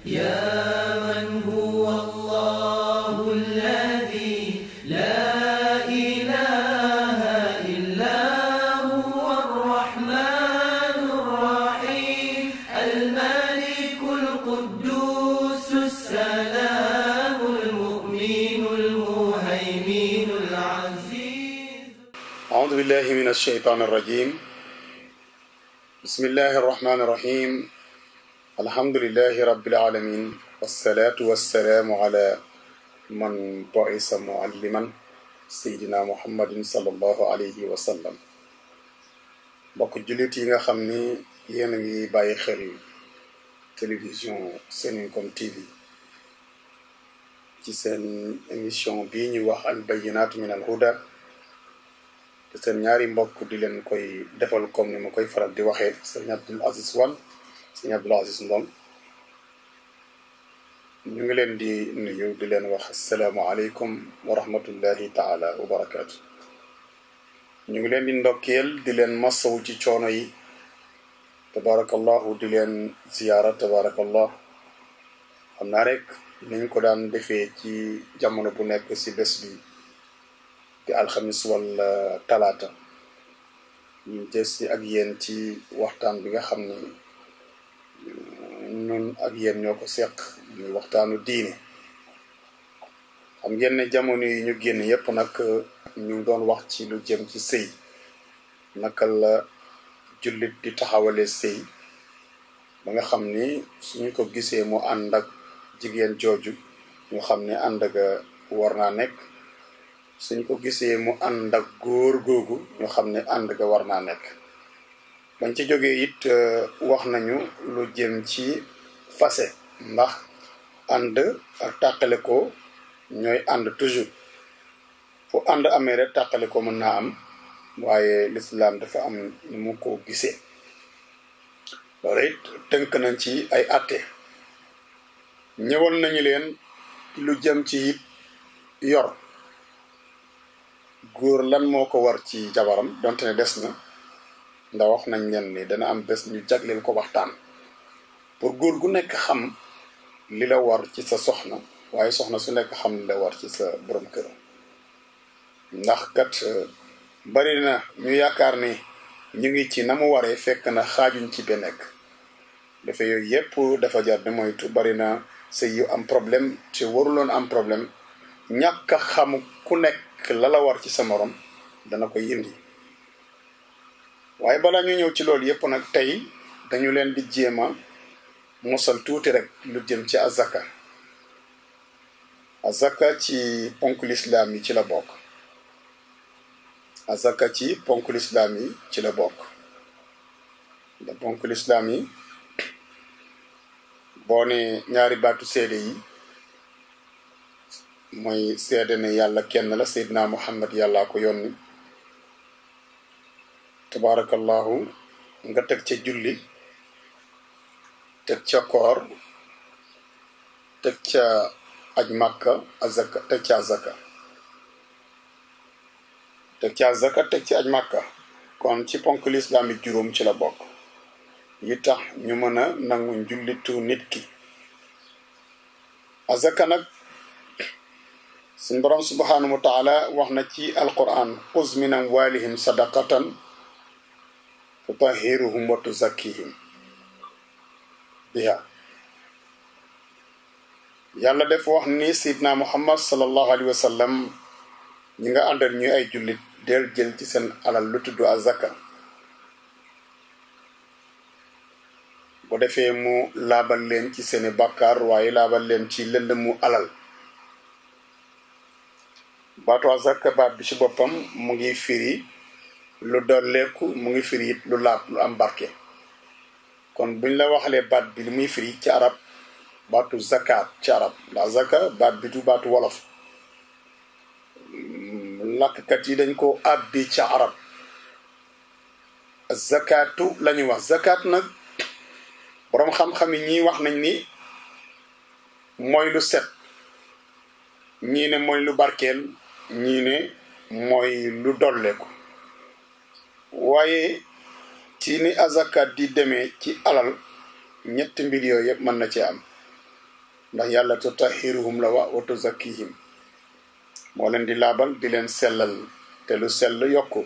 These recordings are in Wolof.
يا من هو الله الذي لا إله إلا هو الرحمن الرحيم الملك القدوس السلام المؤمن المهيمن العزيز. أعوذ بالله من الشيطان الرجيم. بسم الله الرحمن الرحيم. الحمد لله رب العالمين والصلاة والسلام على من بعث معلما سيدنا محمد صلى الله عليه وسلم. mbokk jullit yi nga xam ni yéen a ngi bàyyi xel télévision Seninkom TV ci seen émission bii ñu wax al bayyinaatu min al huda te seen ñaari mbokk di leen koy defal comme ni ma koy faral di waxee sëñ Abdul Aziz Wan sëñ Abdul Aziz Ndom ñu ngi leen di nuyu di leen wax asalaamaaleykum wa rahmatullahi taala wa barakaatu. ñu ngi leen di ndokkeel di leen masawu ci coono yi tabarakallahu di leen ziyaara tabarakallah. xam naa rek niñ ko daan defee ci jamono bu nekk si bés bi di alxamis wala talaata ñu des si ak yéen ci waxtaan bi nga xam ni ñun ak yéen ñoo ko seq muy waxtaanu diine. xam ngeen ne jamono yi ñu génn yépp nag ñu doon wax ci lu jëm ci sëy, naka la jullit di taxawale sëy ba nga xam ni suñu ko gisee mu ànd ak jigéen jooju ñu xam ne ànd ga war naa nekk, suñ ko gisee mu ànd ak góor googu ñu xam ne ànd ga war naa nekk. bañ ci jógee it wax nañu lu jëm ci fase, ndax ànd ak tàqale ko ñooy ànd toujours. fu ànd amee rek tàqale ko mën naa am, waaye lislaam dafa am ni mu ko gisee. loolu it tënk nañ ci ay àtte. ñëwal nañu leen lu jëm ci it yor góor lan moo ko war ci jabaram, donte ne des na ndax wax nañ leen ni dana am bés ñu jagleel ko waxtaan pour góor gu nekk xam li la war ci sa soxna, waaye soxna su nekk xam li la war ci sa borom kër. ndax kat bari na ñu yaakaar ni ñu ngi ci na mu waree fekk na xaajuñ ci be nekk. dafa yooyu yépp dafa jar di moytu. bari na sëy yu am problème te waruloon am problème. ñàkk a xamu ku nekk la la war ci sa morom dana koy indi. waaye balaa ñu ñëw ci loolu yépp nag tey dañu leen di jéema mosal tuuti rek lu jëm ci azaka. azaka ci ponk lislaam yi ci la bokk. azaka ci ponk lislaam yi ci la bokk. da ponk lislaam yi boo ne ñaari baatu seede yi mooy seede ne yàlla kenn la, seydina muhammad yàllaa ko yónni, tabarakallahu, nga teg ca julli, teg ca koor, teg ca aj màkka, azaka, teg ca azaka, teg ca azaka, teg ci aj màkka. kon ci ponk lislaam yi juróom ci la bokk yi tax ñu mën a nangu njullitu nit ki. azaka nag suñ borom subhanahu wa taala wax na ci alquran: xuz min amwalihim sadaqatan tutahhiruhum wa tuzakkihim biha. yàlla def wax ni sidna muhammad sallallahu alayhi wa sallam ñi nga àndal ñuy ay jullit del jël ci seen alal lu tudd azaka, bu defee mu laabal leen ci seeni bàkkaar, waaye laabal leen ci lëndëmu alal. baatu azaka baat bi ci boppam mu ngi firi lu dolleeku, mu ngi firi it lu laab, lu am barke. kon buñ la waxalee baat bi li muy firi ci arab, baatu zakat ci arab, ndax zaka baat bi du baatu wolof, làkkat yi dañ ko àbbi ci arab. zakatu lañuy wax. zakat nag boroom xam-xam yi ñii wax nañ ni mooy lu set, ñii ne mooy lu barkeel, ñii ne mooy lu dolleeku. waaye ci ni azaka di demee ci alal ñetti mbir yooyu yëpp mën na ci am. ndax yàlla tutahhiruhum la wa tuzakkihim moo leen di laabal di leen sellal te lu sell yokku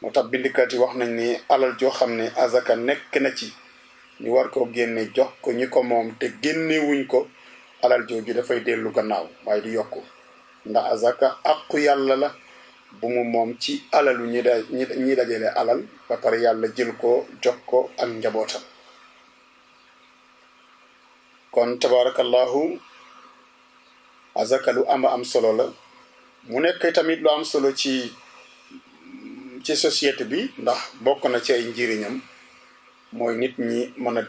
moo tax bindikat yi wax nañ ni alal joo xam ne azaka nekk na ci ñu war koo génne jox ko ñi ko moom te génnewuñ ko alal jooju dafay dellu gannaaw waaye du yokku ndax azaka àqu yàlla la bu mu moom ci alalu ñi dajale alal ba pare yàlla jël ko jox ko ak njabootam kon tabarakallahu azaka lu am solo la mu nekk tamit lu am solo ci société bi ndax bokk na ci ay njëriñam mooy nit ñi mën a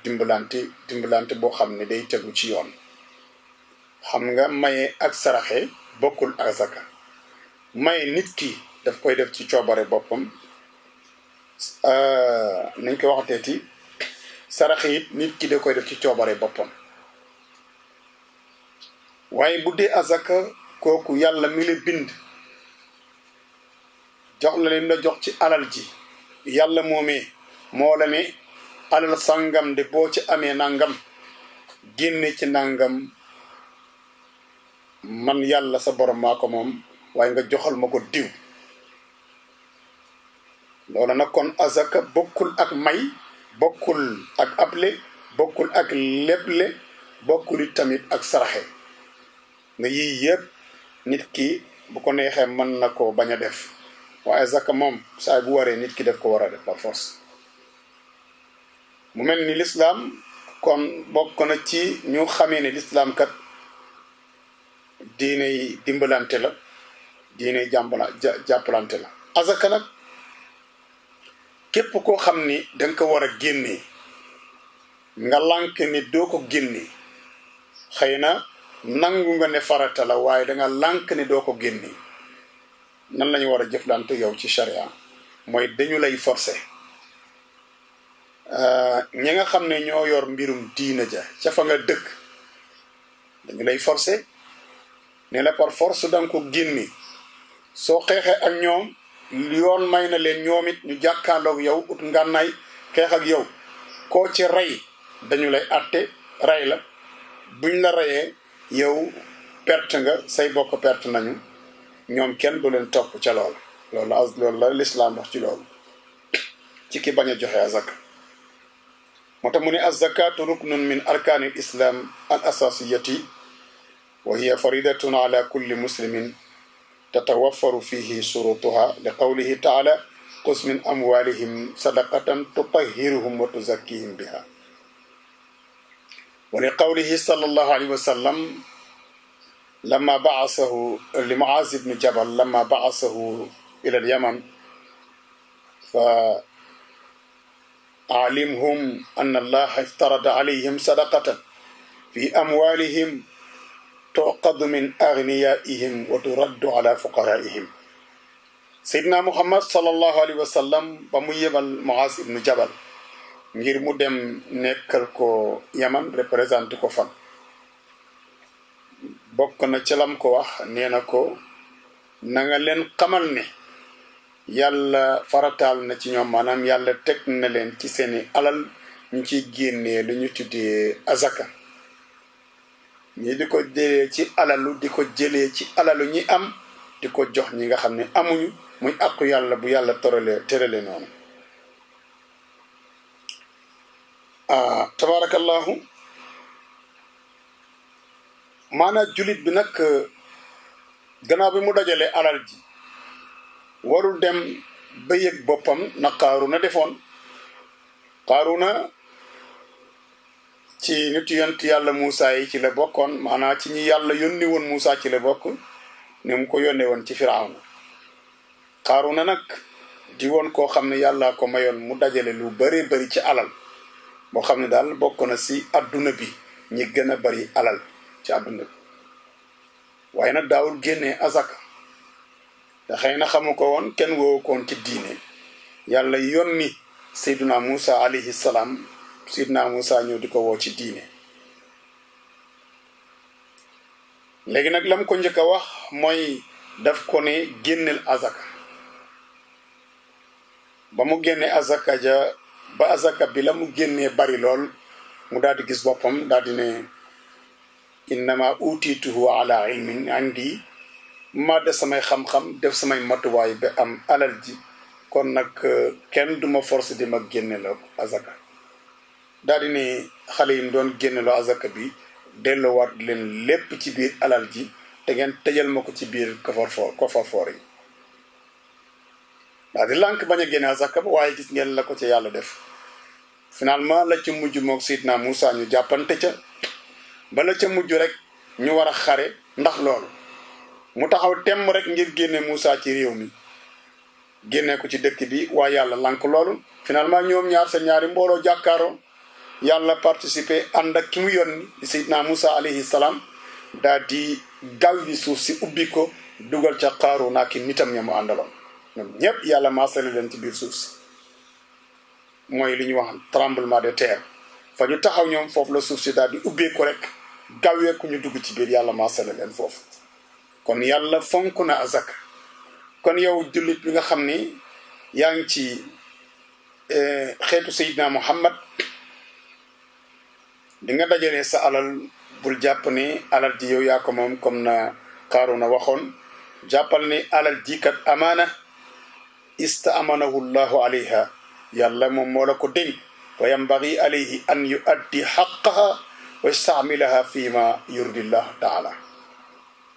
dimbalante boo xam ne day tegu ci yoon xam nga maye ak saraxe bokkul azaka maye nit ki daf koy def ci coobare boppam nañ ko waxateeti saraxe it nit ki da koy def ci coobare boppam waaye bu dee azaka kooku yàlla mi la bind jox la leen la jox ci alal ji yàlla moomee moo la ne alal sàngam de boo ci amee nangam génne ci nangam man yàlla sa borom maa ko moom waaye nga joxal ma ko diw loola nag kon azaka bokkul ak may bokkul ak able bokkul ak leble bokkul it tamit ak saraxe nga yii yëpp nit ki bu ko neexee mën na ko bañ a def waaye azaka moom saa bu waree nit ki def ko war a def par force mu mel ni lislaam kon bokk na ci ñu xamee ne lislaam kat diine dimbalante la diine jàppalante la azaka nag képp koo xam ni danga ko war a génnee nga lànk ni doo ko génnee xëy na nangu nga ne farata la waaye danga lànk ne doo ko génnee nan lañu war a jëflante yow ci sharia mooy dañu lay forcer ñi nga xam ne ñoo yor mbirum diina ja ca fa nga dëkk dañu lay forcer ne la par force danga ko génne soo xeexee ak ñoom yoon may na leen ñoom it ñu jàkkaarloog yow ut ngànnaay xeex ak yow koo ci rey dañu lay àtte rey la buñ la reyee yow perte nga say bokk perte nañu ñoom kenn du leen topp ca loolu la lislaam wax ci loolu ci ki bañ a joxe azaka moo tax mu ne azakatu ruknun min arkaanil islam al asasiyati wa hiya faridatun ala kulli muslimin tatawaffaru fihi surutuha li qawlihi taala xuz min amwalihim sadaqatan tutahhiruhum wa tuzakkihim biha wa li qawlihi sallallahu alayhi wa sallam لما بعثه لمعاذ بن جبل لما بعثه إلى اليمن فأعلمهم أن الله افترض عليهم صدقة في أموالهم تؤخذ من أغنيائهم وترد على فقرائهم سيدنا محمد صلى الله عليه وسلم بميبال معاذ بن جبل ngir mu dem nekkal ko Yaman représenté ko fan bokk na ci lam ko wax nee na ko na nga leen xamal ne yàlla farataal na ci ñoom maanaam yàlla teg na leen ci seeni alal ñu ciy génnee lu ñu tuddee azaka ñi di ko jëlee ci alalu ñi am di ko jox ñi nga xam ne amuñu muy àqu yàlla bu yàlla tërale noonu tabarakallahu maanaam julit bi nag gannaaw bi mu dajalee alal ji warul dem ba yëg boppam na Qaaruna defoon Qaaruna ci nitu yonent yàlla Muusa yi ci la bokkoon maanaam ci ñi yàlla yónni woon Muusa ci la bokk ne mu ko yónnee woon ci Firawna Qaaruna nag di woon koo xam ne yàlla ko mayoon mu dajale lu bari bari ci alal boo xam ne daal bokk na si adduna bi ñi gën a bari alal ci àdduna bi waaye nag daawul génnee azaka te xëy na xamu ko woon kenn woowu ko woon ci diine yàlla yónni Seydina Muusa alayhi salaam Seydina Muusa ñëw di ko woo ci diine léegi nag lam ko njëkk a wax mooy daf ko ne génneel azaka ba mu génnee azaka ja ba azaka bi la mu génnee bari lool mu daal di gis boppam daal di ne innama utituhu ala ilmin indi ma def samay xam-xam def samay matuwaay ba am alal ji kon nag kenn duma force di ma génne la azaka daal di ne xale yi doon génne la azaka bi delloowaat leen lépp ci biir alal ji te ngeen tëjal ma ko ci biir coffre-fort yi daal di lànk bañ a génne azaka ba waaye gis ngeen la ko ci yàlla def finalement la ci mujj mook Seydina Moussa ñu jàppante ca ba la ca mujj rek ñu war a xare ndax loolu mu taxaw temm rek ngir génne Moussa ci réew mi génne ko ci dëkk bi waaye yàlla lànk loolu finalement ñoom ñaar seen ñaari mbooloo jàkkaaroo yàlla participer ànd ak ki mu yónni di Seydina Moussa alayhi salaam daal di gaw bi suuf si ubbi ko dugal ca Qaaruuna ki nitam ña mu àndaloon ñoom ñëpp yàlla maasale leen ci biir suuf si mooy li ñuy wax tremblement de terre fa ñu taxaw ñoom foofu la suuf si daal di ubbee ko rek gawee ku ñu dugg ci biir yàlla maasale leen foofu kon yàlla fonk na azaka kon yow jullit bi nga xam ni yaa ngi ci xeetu Seydina Muhammad di nga dajalee sa alal bul jàpp ni alal ji yow yaa ko moom comme na Qaaruuna waxoon jàppal ni alal ji kat amaana istaamanahu llahu alayha yàlla moom moo la ko dénk wa yambagi alayhi an yuaddi xaqaha wa yastaamilaha fi ma yurdi llahu taala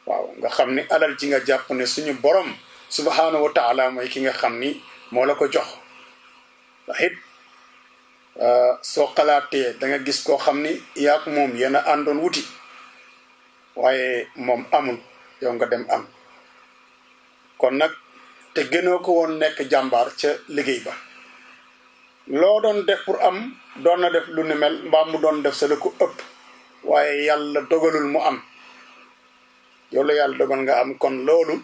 waaw nga xam ni alal ji nga jàpp ne suñu borom subhanahu wa taala mooy ki nga xam ni moo la ko jox ndax it soo xalaatee da nga gis koo xam ni yaak moom yéen a àndoon wuti waaye moom amul yow nga dem am kon nag te gënoo ko woon nekk jàmbaar ca liggéey ba loo doon def pour am doon na def lu ni mel mbaa mu doon def sa la ko ëpp waaye yàlla dogalul mu am yow la yàlla dogal nga am kon loolu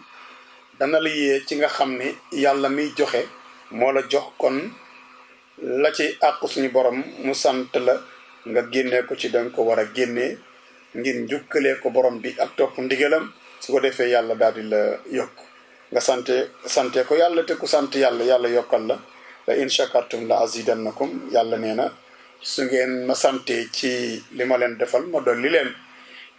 dana la yee ci nga xam ni yàlla miy joxe moo la jox kon la ci àq suñu borom mu sant la nga génnee ko ci danga ko war a génnee ngir njukkalee ko borom bi ak topp ndigalam su ko defee yàlla daal di la yokk nga sante ko yàlla te ku sant yàlla yàlla yokkal la la in shakartum la azidannakum yàlla nee na su ngeen ma sante ci li ma leen defal ma dolli leen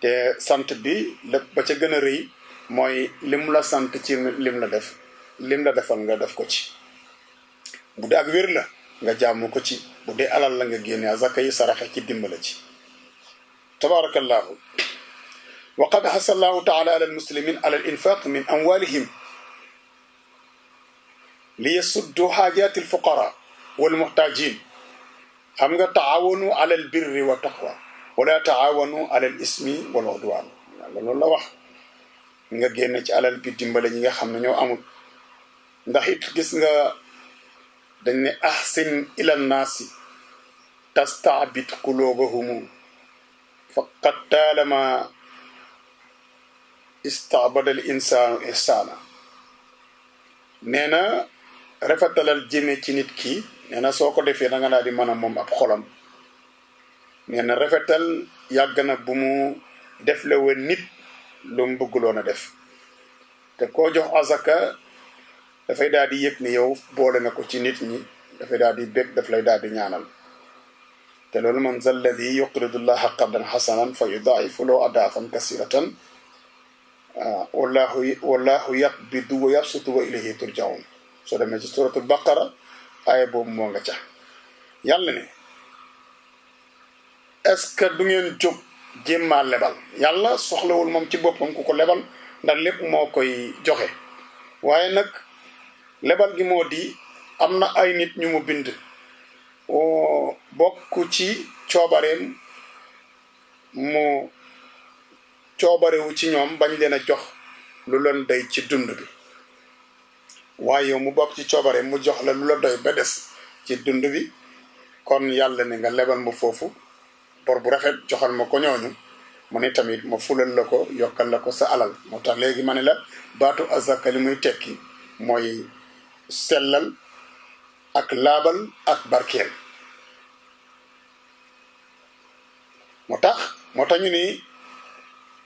te sant bi lépp ba ca gën a rëy mooy lim la sant ci lim la defal nga def ko ci bu dee ak wér la nga jaamu ko ci bu dee alal la nga génne azaka yi saraxe ci dimbala ci tabarakallahu wa qad hasa allahu taala ala almuslimin ala alinfaq min amwalihim li yasuddu xaajaati alfuqara walmuxtaajin xam nga taawanu ala albirri wa taqwa wala taawanu ala alismi wal udwan yàlla loolu la wax nga génn ci alal bi dimbale ñi nga xam ne ñoo amul ndax it gis nga dañ ne ahsin ila nnaasi tastaabit qulubahumu faqad taalama istaabada al insaanu ihsaana nee na rafetalal jëme ci nit ki nee na soo ko defee da nga daal di mën a moom ab xolam nee na rafetal yàgg na bu mu def la woon nit lu mu bëgguloon a def te koo jox azaka dafay daal di yëg ni yow boole na ko ci nit ñi dafay daal di bég daf lay daal di ñaanal te loolu man zal ladi yuqridu llaha qardan xasanan fa yudaa'ifu lahu adaafan kasiratan wallahu yaqbidu wa yabsutu wa ilayhi turjaun soo demee ci suratul baqara aaya boobu moo nga ca yàlla ne est-ce que du ngeen jóg jémmaa lebal yàlla soxlawul moom ci boppam ku ko lebal ndax lépp moo koy joxe waaye nag lebal gi moo di am na ay nit ñu mu bind bokk ci coobareem mu coobarewu ci ñoom bañ leen a jox lu leen doy ci dund bi waaye yow mu bokk ci coobareem mu jox la lu la doy ba des ci dund bi kon yàlla ne nga lebal ma foofu bor bu rafet joxal ma ko ñooñu mu ne tamit ma fulal la ko yokkal la ko sa alal moo tax léegi ma ne la baatu azaka li muy tekki mooy sellal ak laabal ak barkeel moo tax ñu ni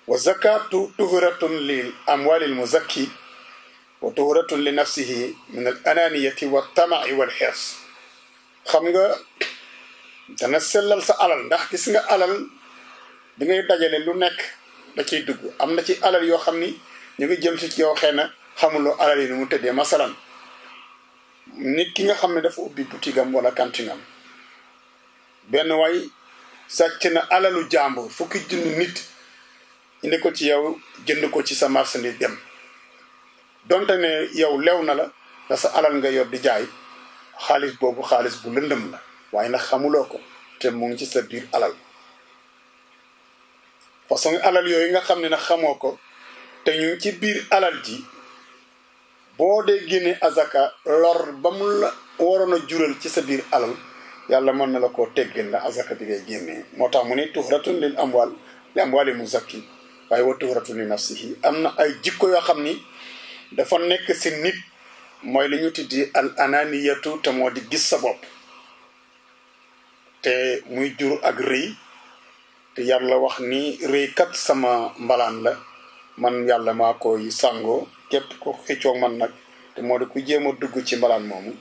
wa zakatu tuhuratun lil amwalil muzakki wa tuhuratun li nafsihi min al ananiyati wa tamai wal xirs xam nga dana sellal sa alal ndax gis nga alal bi ngay dajale lu nekk da ciy dugg am na ci alal yoo xam ni ñu ngi jëm si ci yow xëy na xamuloo alal yi nu mu tëddee masalan nit ki nga xam ne dafa ubbi boutique am wala kantingam benn way sàcc na alalu jàmbur fukki junni nit indi ko ci yow jënd ko ci sa marchandise dem donte ne yow lew na la da sa alal nga yor di jaay xaalis boobu xaalis bu lëndëm la waaye nag xamuloo ko te mu ngi ci sa biir alal façon alal yooyu nga xam ne nag xamoo ko te ñu ci biir alal ji boo dee génne azaka lor ba mu la waroon a jural ci sa biir alal yàlla mën na la koo teggil la azaka bi ngay génnee moo tax mu ne tuhratun lil amwal li amwali muzakki waaye wa tuhratun li nafsihi am na ay jikko yoo xam ni dafa nekk si nit mooy li ñu tuddi al ananiyatu te moo di gis sa bopp te muy jur ak rëy te yàlla wax ni rëy kat sama mbalaan la man yàlla maa koy sàngoo képp ko xëccoog man nag te moo di ku jéem a dugg ci mbalaan moomu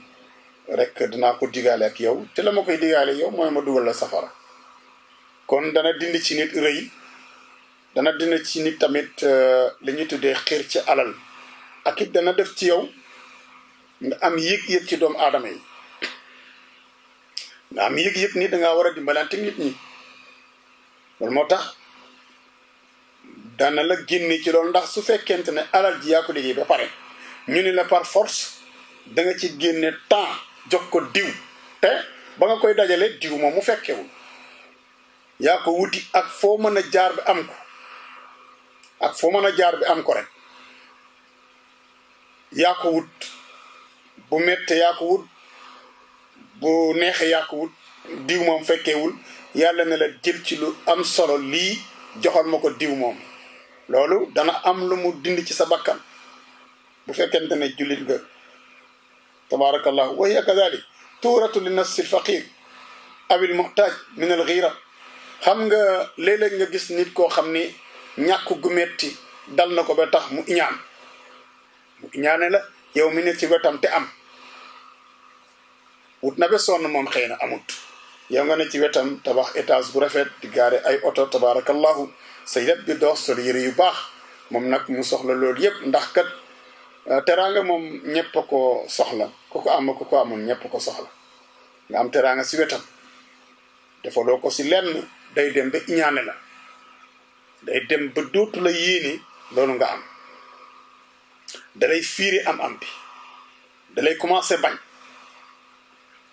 rek dinaa ko digaale ak yow te la ma koy digaale yow mooy ma dugal la safara kon dana dindi ci nit rëy dana dindi ci nit tamit li ñuy tuddee xiir ci alal ak it dana def ci yow nga am yëg-yëg ci doomu aadama yi nga am yëg-yëg ni dangaa war a dimbalante nit ñi loolu moo tax dana la génne ci loolu ndax su fekkente ne alal ji yaa ko liggéey ba pare ñu ni la par force da nga ci génne temps jox ko diw te ba nga koy dajale diw moom mu fekkewul yaa ko wuti ak foo mën a jaar bi am ko ak foo mën a jaar bi am ko rek yaa ko wut bu mette yaa ko wut bu neexee yaa ko wut diw moom fekkewul yàlla ne la jël ci lu am solo lii joxal ma ko diw moom loolu dana am lu mu dindi ci sa bakkan bu fekkente ne jullit nga tabarakallahu wa hiya kadalik tuuratu li nafsi alfaqir awil muhtaj min al ghira xam nga léeg-léeg nga gis nit koo xam ni ñàkk gu metti dal na ko ba tax mu iñaane la yow mi ne ci wetam te am wut na ba sonn moom xëy na amut yow nga ne ci wetam tabax étage bu rafet di gaare ay oto tabarakallahu sa yëpp bi dox sol yëre yu baax moom nag mu soxla loolu yëpp ndax kat teraanga moom ñëpp a ko soxla ku ko am ku ko amul ñëpp ko soxla nga am teraanga si wetam defaloo ko si lenn day dem ba iñaane la day dem ba dootu la yéene loolu nga am dalay fiiri am bi dalay commencé bañ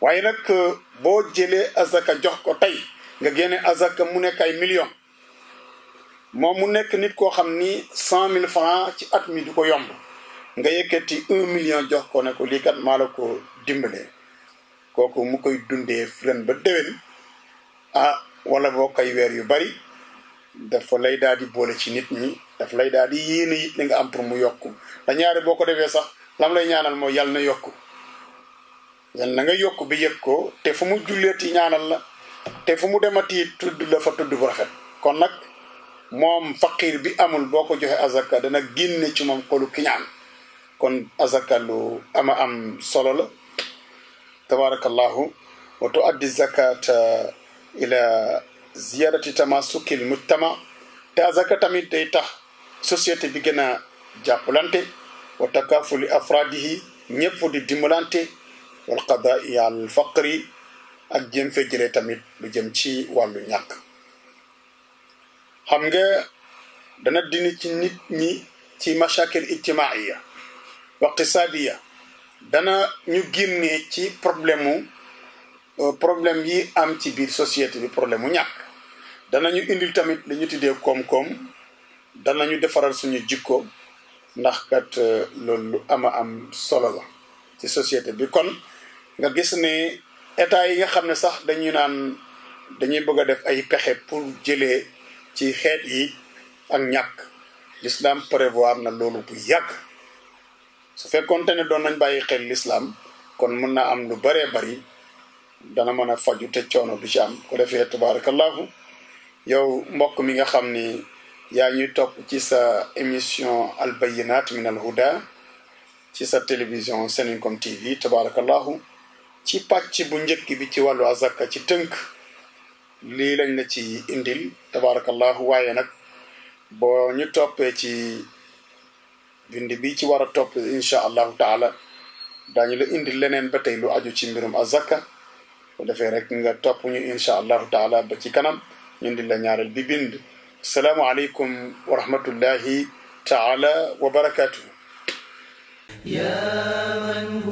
waaye nag boo jëlee azaka jox ko tey nga génne azaka mu nekk ay millions moom mu nekk nit koo xam ni 100 000 francs ci at mi du ko yomb nga yëkkati 1 million jox ko ne ko lii kat maa la ko dimbalee kooku mu koy dundee ren ba déwén wala boo koy weer yu bari dafa lay daal di boole ci nit ñi daf lay daal di yéene it li nga am pour mu yokku da ñaari boo ko defee sax lam lay ñaanal mooy yàlla na yokku yàlla na nga yokku bi yëg ko te fu mu julleeti ñaanal la te fu mu demati tudd la fa tudd bu rafet kon nag moom faqir bi amul boo ko joxe azaka dana génne ci moom xolu ki ñaan kon azaka lu ama am solo la tabarakallahu wa tuaddi zakata ila ziyarati tamasukil mujtama te azaka tamit day tax société bi gën a jàppalante wa takafuli afradihi ñëpp di dimbalante wal qada'i al faqri ak jëm fee jëlee tamit lu jëm ci wàllu ñàkk xam nga dana dindi ci nit ñi ci mashakil ijtimaiya wa iqtisadiya dana ñu génnee ci problème yi am ci biir société bi problème mu ñàkk danañu indil tamit li ñu tuddee koom-koom danañu defaral suñu jikko ndax kat loolu lu ama am solo la ci société bi kon nga gis ne état yi nga xam ne sax dañuy naan dañuy bëgg a def ay pexe pour jëlee ci xeet yi ak ñàkk l'islam prévoir na loolu bu yàgg su fekkoonte ne doon nañ bàyyi xel l'islam kon mën na am lu baree bari dana mën a faju te coono du ci am ko defee tabarakallahu yow mbokk mi nga xam ni yaa ñuy topp ci sa émission al bayinat min al huda ci sa télévision Seninkom TV tabarakallahu ci pàcc bu njëkk bi ci wàllu azaka ci tënk lii lañ la ci indil tabarakallahu waaye nag boo ñu toppee ci bind bi ci war a topp insha allahu taala daañu la indil leneen ba tey lu aju ci mbirum azaka bu defee rek nga topp ñu insha allahu taala ba ci kanam ñu indil la ñaareel bi bind asalaamu aleykum wa rahmatullahi taala wa barakatuhu يا من